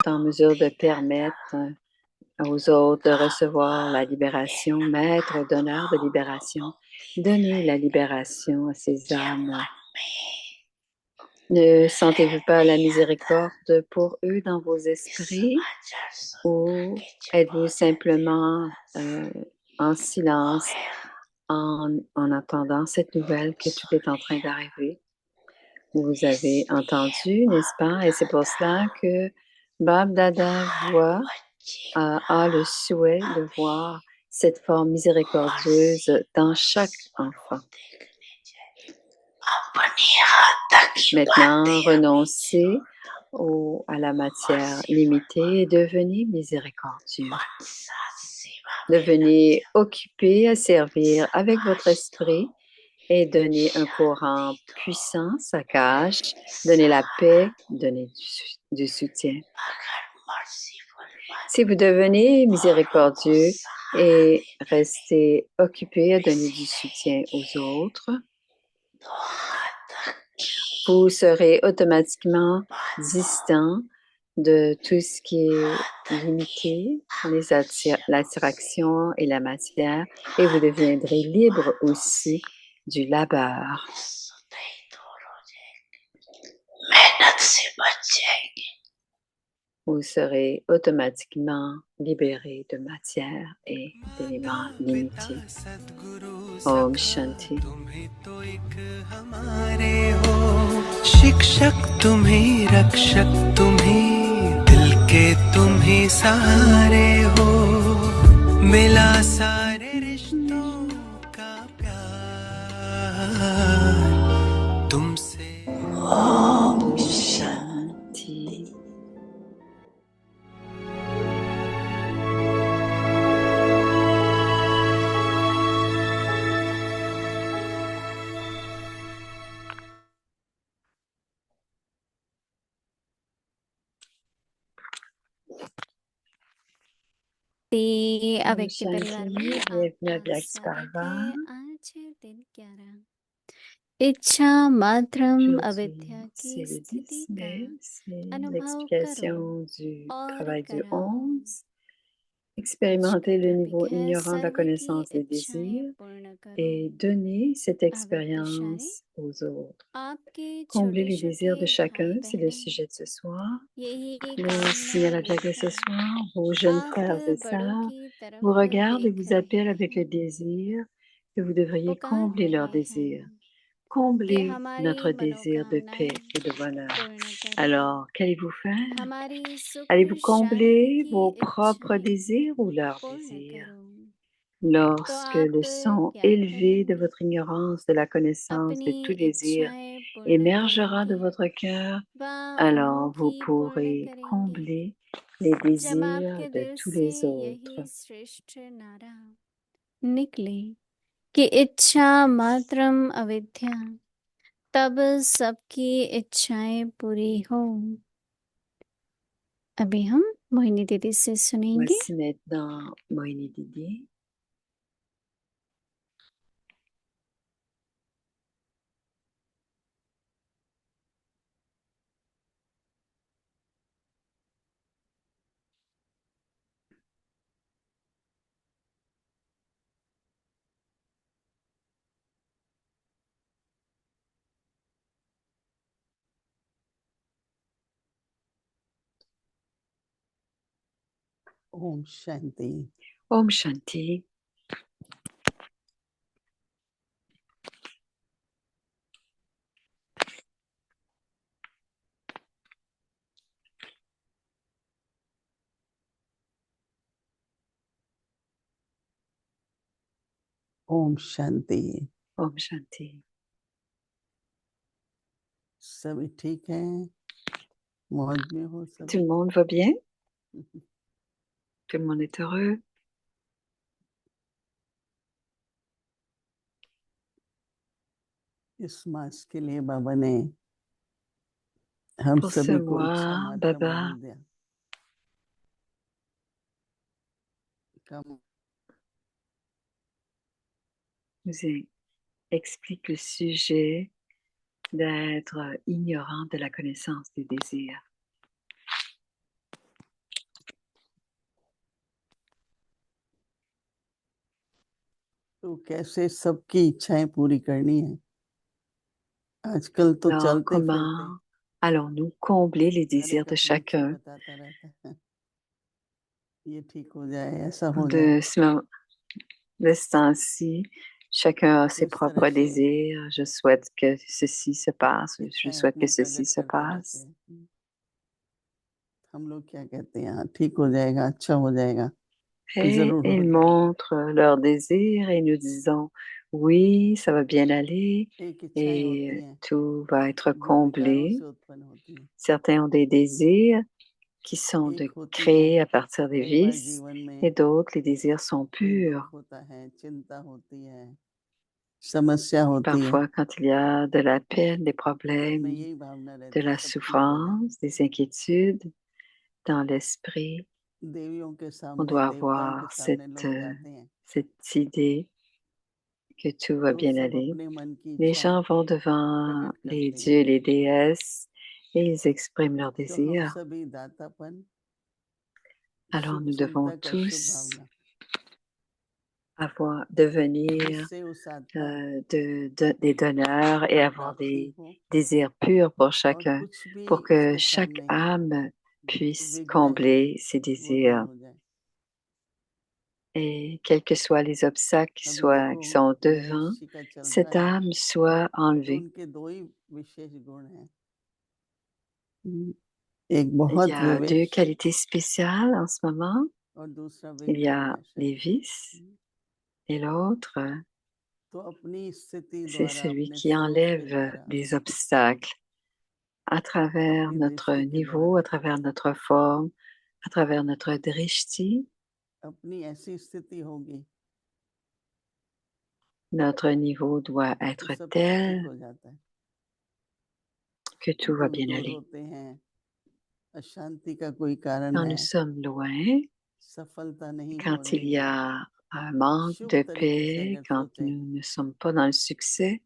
en mesure de permettre aux autres de recevoir la libération, maître donneur de libération. Donnez la libération à ces âmes. Ne sentez-vous pas la miséricorde pour eux dans vos esprits ou êtes-vous simplement en silence en attendant cette nouvelle que tout est en train d'arriver? Vous avez entendu, n'est-ce pas? Et c'est pour cela que Bab Dada a le souhait de voir cette forme miséricordieuse dans chaque enfant. Maintenant, renoncez à la matière limitée et devenez miséricordieux. Devenez occupé à servir avec votre esprit et donnez un courant puissant, Sakash, donnez la paix, donnez du soutien. Si vous devenez miséricordieux et restez occupé à donner du soutien aux autres, vous serez automatiquement distant de tout ce qui est limité, l'attraction et la matière, et vous deviendrez libre aussi du labeur. Vous serez automatiquement libéré de matière et d'éléments limités. Om Shanti. शिक्षक तुम्हीं रक्षक तुम्हीं दिल के तुम्हीं सहारे हो मिला सारे रिश्तों का प्यार तुमसे Om Shanti. अव्यक्त परिवार में Bienvenue à आपका Black स्वागत Sparva. है। आज है दिन 11। इच्छा मात्रम अविद्या Aujourd'hui, की c'est le 10 स्थिति का mai, c'est अनुभव करो l'explication du और travail du कराओ। 11. आज का Expérimentez le टॉपिक niveau है ignorant de la सर्व की connaissance des इच्छाएं désirs पूर्ण करो। et donnez cette अव्यक्त शाही expérience aux autres. आपके Comblez छोटे les désirs de छोटे chacun, भाई c'est le बहनें sujet de ce soir. यही Le कामना signal à Jack de ce लेकर soir, vos jeunes आप frères et बड़ों sœurs की तरफ vous regardent et देख vous रहे appellent avec le हैं, désir que vous devriez पुकार combler leurs रहे désirs. हैं कि Combler हमारी notre désir de paix मनोकामनाएं et de bonheur. पूर्ण करें, Alors, qu'allez-vous faire? हमारी सुख Allez-vous शांति combler की vos propres इच्छाएं désirs ou leurs पूर्ण désirs? करो। तो Lorsque आप le son क्या élevé de करेंगे? votre ignorance de la connaissance de अपनी tout désir इच्छाएं पूर्ण émergera de करेंगे votre cœur, व alors उन्हों vous की पूर्ण pourrez करेंगे। combler les जब désirs आपके de दिल tous से les autres. यही श्रेष्ठ नारा निकले कि इच्छा मात्रम अविद्या, तब सबकी इच्छाएं पूरी हो। अभी हम मोहिनी दीदी से सुनेंगे। Voici maintenant Mohini Didi. Om Shanti. Om Shanti. Om Shanti. Om Shanti. सभी ठीक हैं? मौज में हो Tout सभी? le monde va bien? Tout le monde est heureux? इस मास के लिए बाबा ने हम Pour ce सभी को इच्छा mois, मात्र Baba अविद्या का nous explique le sujet d'être ignorant de la connaissance des désirs. तो कैसे सबकी इच्छाएं पूरी करनी है? आजकल तो Alors, चलते फिरते comment allons-nous combler les हर désirs एक de अपनी इच्छा chacun बताता रहता है, ये ठीक हो जाए, ऐसा हो de जाए। de ce temps-ci? Chacun a तो ses इस तरह propres से désirs. Je souhaite que ceci se passe. Je इच्छाएं souhaite que अपनी ceci प्रकट se करते रहते passe. हैं। हम लोग क्या कहते हैं, हाँ ठीक हो जाएगा, अच्छा हो जाएगा, Et जरूर हो ils जाएगा। montrent leurs désirs et nous disons, oui, ça va bien aller एक इच्छाएं होती et हैं tout va être जो विकारों comblé. से उत्पन्न होती हैं, Certains ont des désirs qui sont एक de होती हैं créer à partir des कई बार vices जीवन et में d'autres, les désirs sont कोई दुख purs. होता है, चिंता होती है, समस्या होती है, Parfois, quand il y a de la peine, des मन में problèmes, यही भावना de रहती है la सब ठीक हो जाए। souffrance, des inquiétudes dans l'esprit, देवियों के on सामने, doit देवताओं के avoir सामने लोग जाते हैं, cette idée que tout va तो bien सब aller. अपने मन की Les इच्छाएं gens vont devant प्रकट les करते हैं, dieux et les déesses et ils expriment leurs तो हम désirs. सभी दातापन, Alors शुभ nous devons चिंतक और शुभ tous भावना, devenir जिससे उस आत्मा des donneurs et avoir प्राप्ति des हो désirs purs pour और chacun, कुछ भी pour que उसके chaque सामने âme puisse विघ्न है combler ses वो दूर désirs. हो जाए। Et quels que soient les obstacles अभी देखो qui sont devant, गणेश जी का चलता cette है, âme soit तो enlevée. उनके दो ही विशेष गुण हैं, Mm. एक Il y बहुत a deux Vivek qualités spéciales en ce moment. और दूसरा Il y विघ्न a विनाश है। les vices et l'autre, तो अपनी स्थिति c'est द्वारा, celui अपने qui सोच के enlève द्वारा, les obstacles à travers अपनी notre दृष्टि के niveau, द्वारा à travers notre forme, à travers notre drishti. अपनी ऐसी स्थिति होगी Notre niveau doit तो être सब कुछ ठीक tel हो जाता है। que tout va दुख bien दूर aller. होते हैं, अशांति का कोई कारण Quand है, nous sommes loin, सफलता नहीं हो quand il रही y है, a un manque शुभ de तरीके से paix, अगर quand सोचें nous ne sommes pas dans le succès,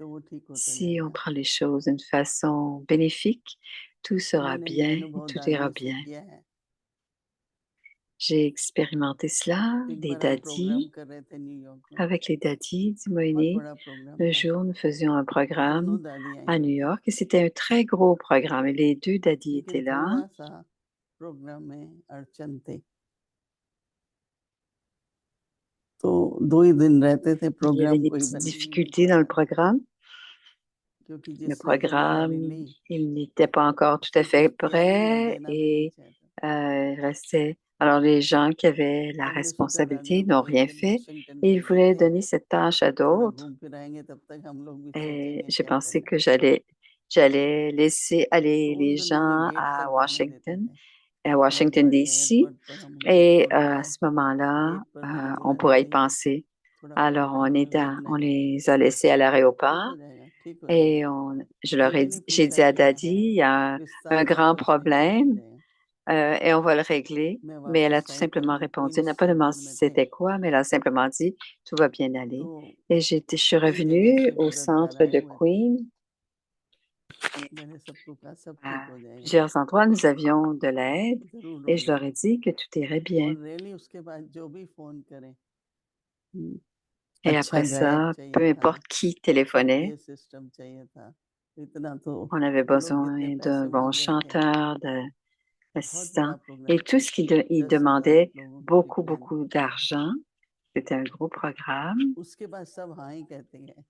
तो वो ठीक होता si on जाएगा। prend les choses d'une façon bénéfique, tout तो sera मैंने ये bien et अनुभव tout ira दादियों से bien. किया है। J'ai expérimenté cela, एक des बार हम प्रोग्राम dadis, कर रहे थे न्यूयॉर्क में, avec les dadis du बहुत Moïné. बड़ा प्रोग्राम Un था, jour, nous faisions un programme दोनों दादी आई à New हुई थी, York et c'était un très gros programme. Et les deux dadis étaient लेकिन là. थोड़ा सा प्रोग्राम में अड़चन थे, तो 2 ही दिन रहते थे, Il y avait programme des कोई petites बन ही नहीं difficultés dans le पाया, programme. क्योंकि Le जिसने जिम्मेदारी programme, ली il n'était pas encore tout à उसने fait कुछ किया नहीं और prêt देना भी नहीं et चाहता। il restait. Alors, les gens qui avaient la हमने सोचा responsabilité दादियों n'ont को एक rien दिन fait वाशिंगटन et ils भेज voulaient देते हैं, donner cette tâche à थोड़ा d'autres. घूम फिर आएंगे, तब तक हम लोग भी Et सोचेंगे j'ai क्या pensé करना que है। j'allais laisser तो aller उन les दिनों में gens गेट तक जाने देते थे, à बहुत Washington, बड़े D.C. एयरपोर्ट पर हम लोग Et छोड़ à के ce moment-là, गेट पर गाड़ी on आती pourrait y थी, penser. थोड़ा Alors, प्रोग्राम में वेट on लेने देते les थे, a laissés à ठीक l'aéroport हो जाएगा, ठीक हो et जाएगा। je leur ये ai भी dit, नहीं j'ai पूछा dit à क्या Daddy, है, il y a un विस्तार से grand पूछ लिया ठीक हो problème जाएगा। et on va le régler. मैं Mais elle a वापस tout आई तब simplement वो répondu, elle n'a queens pas demandé centre si में थे, c'était quoi, mais elle a simplement dit, tout va bien aller. तो Et je suis कई जगह revenue से au मददगार centre आए de हुए थे, Queen. मैंने सबको कहा सब À ठीक हो जाएगा, plusieurs endroits, nous avions de l'aide जरूर et हो je leur ai जाएगा। dit que tout irait bien. और रियली उसके बाद जो भी फोन करे, Mm. Et अच्छा après गायक ça, चाहिए peu था, importe qui सब téléphonait, ये सिस्टम चाहिए था, इतना तो on avait लोग इतने besoin d'un पैसे bon मांग रहे थे, chanteur, बहुत बड़ा d'assistant. Et प्रोग्राम tout था, ce qu'ils 10,000 demandaient, लोगों की beaucoup, रिक्वायरमेंट beaucoup थी। d'argent. C'était un gros programme. उसके बाद सब हाँ ही कहते हैं,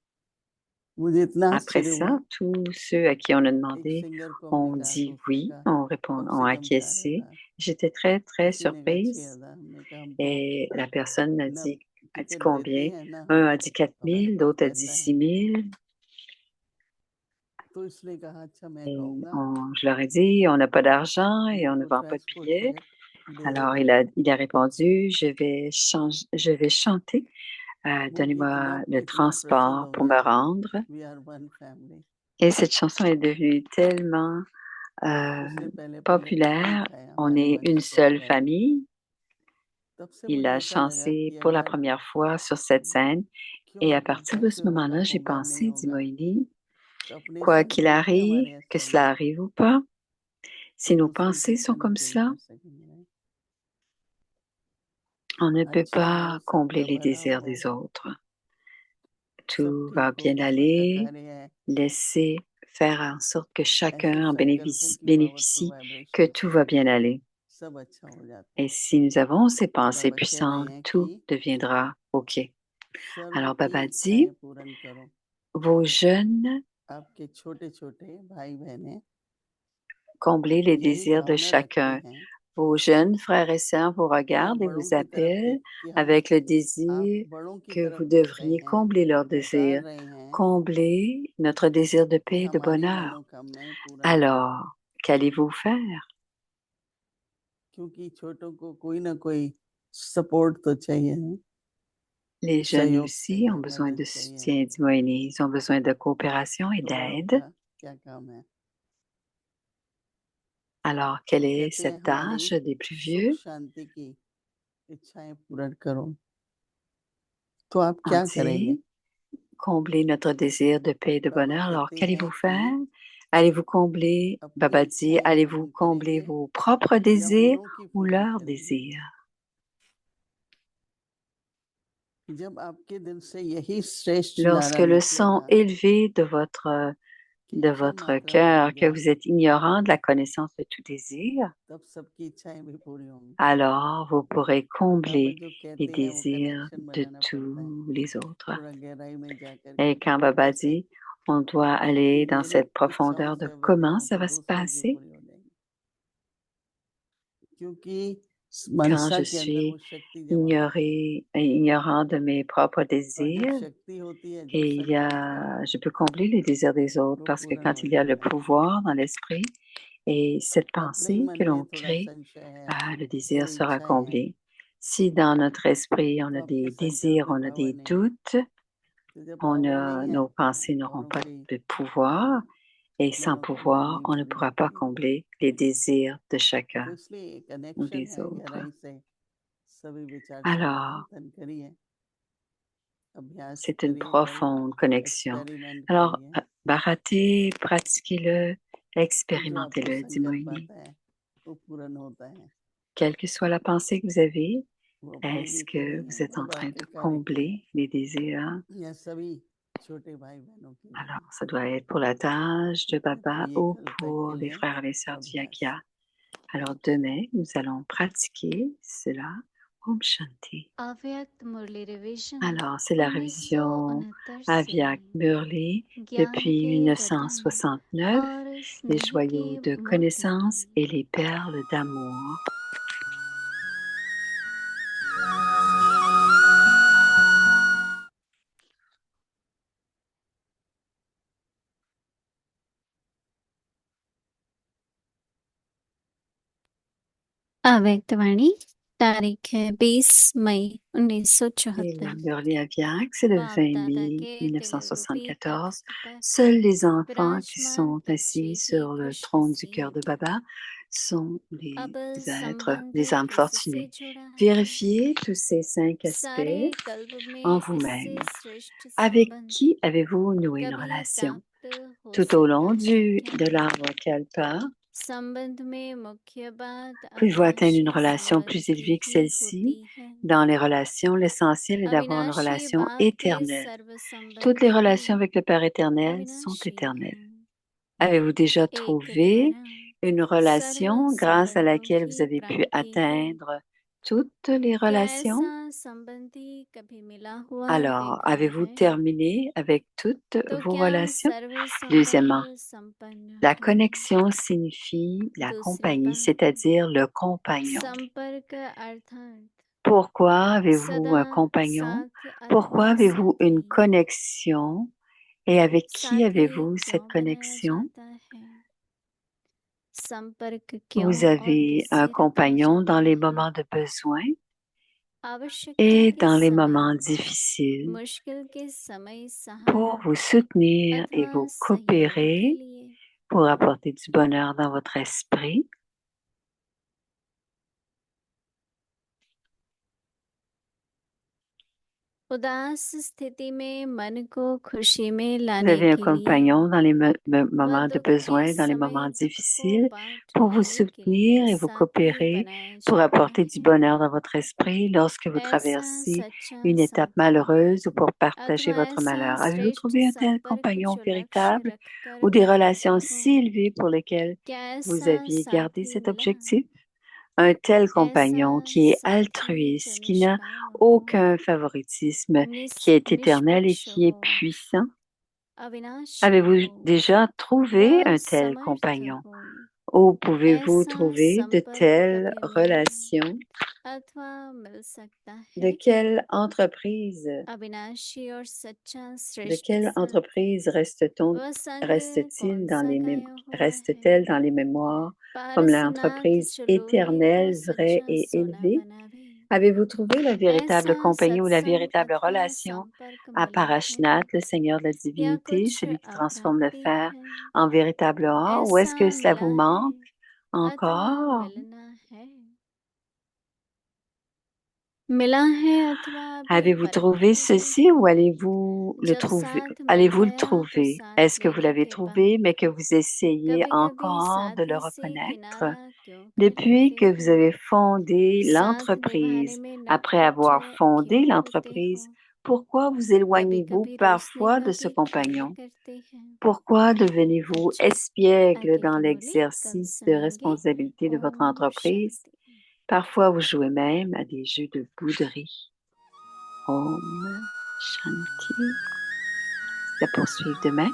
मुझे इतना Après आश्चर्य हुआ, ça, tous ceux à qui on a एक demandé सिंगर को हमने ont कहा तो dit उसने oui, कहा ont कम से कम acquiescé. 4,000, J'étais très, très किसी ने कहा surprise. 6,000, हमने कहा हम तो Et la personne ना a dit टिकट देते combien? हैं ना Un a dit 4 हमारे 000, पास l'autre a dit पैसा है, 6 000. तो इसने कहा अच्छा मैं Et कहूँगा, je leur ai dit, on n'a pas d'argent et on ne इनको vend pas de ट्रांसपोर्ट billets. फेयर दे Alors, देता, il a répondu, je vais chanter. वो गीत Donnez-moi le इतना प्रसिद्ध transport हो pour गया, me rendre. We are one family, Et cette chanson est devenue tellement उसने पहले पहले नहीं populaire. उठाया, On हमारे est मंच une पर seule गए, famille. तब से Il मुझे a ऐसा लगा chanté कि pour la अगर première fois sur cette scène. क्यों Et ना à partir de कॉन्टेक्ट ce में होगा moment-là, j'ai होगा नहीं pensé, dit होगा, Moïli, तो अपनी quoi qu'il संकल्प ही arrive, हमारे que ऐसे cela होंगे, arrive ou pas, तो si nos दूसरों की pensées इच्छा sont नहीं comme पूरी ça, कर सकेंगे। on ne peut अच्छा हो pas combler सबका les भला désirs हो, des autres. tout सब va ठीक हो bien जाने का aller. कार्य है Laissez faire en sorte que ऐसे chacun en संकल्पों की powerful bénéficie, que vibration tout से va bien aller. सब अच्छा हो जाता Et है। si nous avons ces pensées बाबा कह रहे puissantes, हैं tout कि deviendra OK. सर्व Alors, की Baba dit, इच्छाएं पूर्ण करो। vos jeunes, आपके छोटे छोटे भाई बहनें comblez les यही désirs de भावना रखते chacun. हैं Vos jeunes frères et sœurs vous कि आप regardent et बड़ों vous की तरफ appellent कि avec le आप désir बड़ों की que vous तरफ देख रहे devriez हैं, combler leur पुकार désir. रहे हैं Combler notre désir de कि paix et de हमारी bonheur. मनोकामनाएं पूर्ण करो, Alors, qu'allez-vous faire? क्योंकि छोटों को कोई ना कोई सपोर्ट तो चाहिए है, Les jeunes सहयोग aussi ont चाहिए, besoin मदद de चाहिए। soutien, dit Moïni. Ils ont besoin de coopération et तो बड़ों d'aide. का क्या काम है? Alors, quelle वो est कहते हैं cette हमारी tâche des plus सुख vieux? शांति की इच्छाएं पूर्ण करो। तो आप On क्या करेंगे? dit, combler notre désir de paix et de बाबा bonheur. Alors, कहते qu'allez-vous हैं कि faire? Allez-vous combler, अपनी Baba dit, इच्छाएं allez-vous पूर्ण combler करेंगे vos propres या désirs औरों की ou पूर्ण leurs करेंगे? désirs? जब आपके दिल से यही श्रेष्ठ Lorsque नारा le son निकलेगा élevé de votre कि de इच्छा votre मात्रम cœur, que अविद्या, vous êtes ignorant de la connaissance de tout désir, तब सबकी इच्छाएं भी पूरी होंगी। alors vous pourrez बाबा combler जो les कहते हैं वो désirs कनेक्शन de बनाना पड़ता है, tous les autres. थोड़ा गहराई में जा Et करके quand Baba कैसे dit, on doit कि aller dans मेरी cette इच्छाओं profondeur से de अविद्या comment हो ça तो va se दूसरों की passer, पूरी हो जाएगी, क्योंकि quand मनसा je के अंदर वो suis शक्ति जमा होती है। ignorant de mes propres और जब désirs, शक्ति होती है, जब et संकल्प je peux combler les désirs des autres वो parce que पूर्ण quand हो il y a le जाता है। pouvoir dans l'esprit et cette अपने ही pensée मन que में l'on थोड़ा crée, संशय है, le désir थोड़ी sera इच्छाएं हैं, comblé. Si dans notre esprit on तो a आपके des संकल्प désirs, में on a पावर des नहीं है। doutes, तो जब पावर नहीं है nos तो pensées n'auront औरों pas की de pouvoir. Et sans मनोकामनाएं pouvoir, नहीं on ne पूरी pourra pas होती है। combler les désirs de chacun तो इसलिए ou कनेक्शन des है autres. गहराई से, सभी विचार सागर Alors, मंथन करिए, अभ्यास c'est une करिए भाई, profonde connexion. एक्सपेरिमेंट Alors, करिए, Bharaté, pratiquez-le, कि जो आपको expérimentez-le, dit संकल्प Moïni. आता है वो पूर्ण होता है। Quelle que soit la pensée que vous avez, वो अपने est-ce लिए के que लिए vous है, êtes en बाबा train आपके de कार्य के लिए combler les désirs? या सभी छोटे भाई बहनों के लिए Alors, है। ça doit être pour la tâche de तो Baba ये ou कल तक pour के les लिए frères et les sœurs du अभ्यास। Yagya. Alors, demain, nous allons pratiquer cela. Om Shanti. अव्यक्त मुरली revision Alors, c'est la révision 1969 से Avyak Murli ज्ञान depuis के रतन 1969, और les स्नेह के joyaux de मोती connaissance et les perles d'amour. अव्यक्तवाणी तारीख है 20 मई Et 1974 la Murli Avyak, c'est le बाप 20 दादा mai के दिलरूपी 1974. तख्त पर Seuls les enfants qui विराजमान sont assis तपस्वी sur le Krishna trône du से cœur de Baba sont अब les êtres, संबंध les âmes किससे fortunées. जुड़ा है Vérifiez tous ces 5 सारे aspects कल्प en में इससे vous-même. श्रेष्ठ Avec संबंध qui avez-vous noué une कभी relation? प्राप्त हो Tout au long सकता है क्या de l'arbre Kalpa, संबंध में मुख्य बात pouvez-vous atteindre une अविनाशी relation संबंध plus की élevée que ही celle-ci? होती है Dans les relations, l'essentiel est d'avoir une अविनाशी relation बाप के éternelle. सर्व Toutes les संबंध भी relations avec le Père éternel sont अविनाशी éternelles. हैं Avez-vous déjà एक trouvé धारा une सर्व relation grâce à संबंधों laquelle vous की avez pu प्राप्ति है atteindre toutes les क्या relations? ऐसा संबंधी कभी मिला हुआ Alors, देखा avez-vous है terminé avec toutes तो vos क्या relations? सर्व संबंध Deuxièmement, संपन्न la है connexion signifie la दूसरी compagnie, बात c'est-à-dire le compagnon. संपर्क अर्थात Pourquoi avez-vous सदा un compagnon? साथ Pourquoi अथवा avez-vous une साथी connexion? Et avec qui साथी avez-vous cette क्यों बनाया connexion? जाता है संपर्क क्यों Vous और avez un किससे रखा compagnon जाता dans les है moments de besoin आवश्यकता et के dans les समय moments difficiles मुश्किल के समय pour सहारा vous soutenir et अथवा vous सहयोग के coopérer लिए pour apporter du bonheur dans votre esprit. उदास स्थिति में मन को खुशी में Vous लाने avez un के लिए compagnon dans les moments de दुख के besoin, dans les समय moments दुख को difficiles, बांट pour vous देने के लिए soutenir et vous साथी coopérer, बनाया pour जाता apporter du है bonheur dans votre esprit lorsque vous ऐसा traversez सच्चा une étape संपर्क malheureuse ou pour partager अथवा votre ऐसा malheur. Avez-vous श्रेष्ठ trouvé un tel संपर्क compagnon जो लक्ष्य véritable रखकर ou des बनाते relations हो si élevées pour lesquelles क्या vous ऐसा aviez gardé साथी cet मिला objectif? Un tel ऐसा compagnon qui est साथी जो altruiste, qui n'a निष्काम हो aucun favoritisme, qui est éternel et निष्पक्ष qui est हो puissant. अविनाशी Avez-vous हो déjà trouvé व un tel समर्थ compagnon? हो Ou pouvez-vous ऐसा trouver de संपर्क telles कभी मिला relations? अथवा मिल सकता De है quelle entreprise, अविनाशी और सच्चा de श्रेष्ठ quelle साथ entreprise वह संग reste-t-il कौन सा गाया हुआ है reste-t-elle dans les mémoires comme Parasnath l'entreprise चलोहे को éternelle, vraie सच्चा et सोना élevée? बनावे Avez-vous trouvé le véritable ऐसा compagnon ou la सत्संग véritable अथवा relation संपर्क à मिला है Parashnath, le Seigneur de la या divinité, कुछ celui qui transforme le अप्राप्ति fer है en véritable or, ou est-ce ऐसा que cela मिला vous है manque अथवा encore? मिलना है मिला है अथवा अभी Avez-vous परख trouvé रहे ceci ou allez-vous le जब trouver? साथ मिल Allez-vous le गया तो trouver? साथ Est-ce que vous लेने l'avez के trouvé, बाद mais que vous essayez कभी कभी encore de le साथी से reconnaître? किनारा क्यों कर Depuis लेते que vous हो avez fondé साथ निभाने l'entreprise, में après नटखट avoir fondé क्यों करते हो l'entreprise, pourquoi vous कभी éloignez-vous कभी रूसने parfois का de ce भी कार्य compagnon? करते हैं Pourquoi devenez-vous अच्छा espiègle आगे dans की बोली कल l'exercice de सुनेंगे responsabilité de votre ओम entreprise? शांति Parfois, vous jouez même à des jeux de bouderie. Om Shanti. La poursuivre demain.